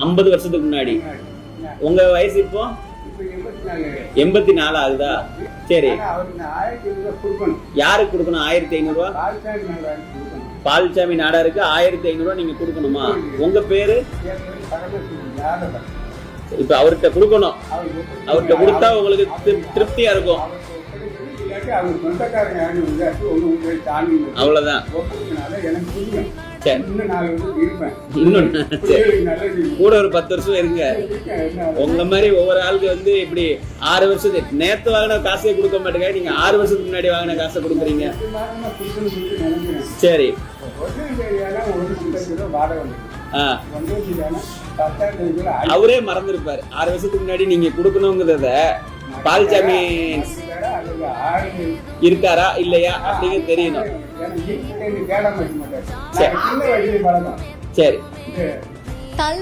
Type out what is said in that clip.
50 வருஷத்துக்கு முன்னாடி. உங்க வயசு இப்போ 84 ஆகுதா? சரி, யாருக்கு கொடுக்கணும்? 1500 ரூபா பால்சாமி நாடாருக்கு 1500 ரூபா நீங்க கொடுக்கணுமா? உங்க பேரு? இப்ப அவர்கிட்ட கொடுக்கணும். அவர்கிட்ட கொடுத்தா உங்களுக்கு திருப்தியா இருக்கும். அவ்வளவுதான். இன்னும் கூட ஒரு 10 வருஷம் இருங்க. உங்க மாதிரி ஒவ்வொரு ஆளுக்கு வந்து இப்படி 6 வருஷத்துக்கு நேத்து வாங்கின காசே கொடுக்க மாட்டேங்க. நீங்க 6 வருஷத்துக்கு முன்னாடி வாங்கின காசை கொடுக்குறீங்க. சரி, அவரே மறந்துருப்பாரு 6 வருஷத்துக்கு முன்னாடி நீங்க கொடுக்கணுங்கிறத. பால்சாமி இருக்காரா இல்லையா அப்படிங்கிறது தெரியணும். சரி.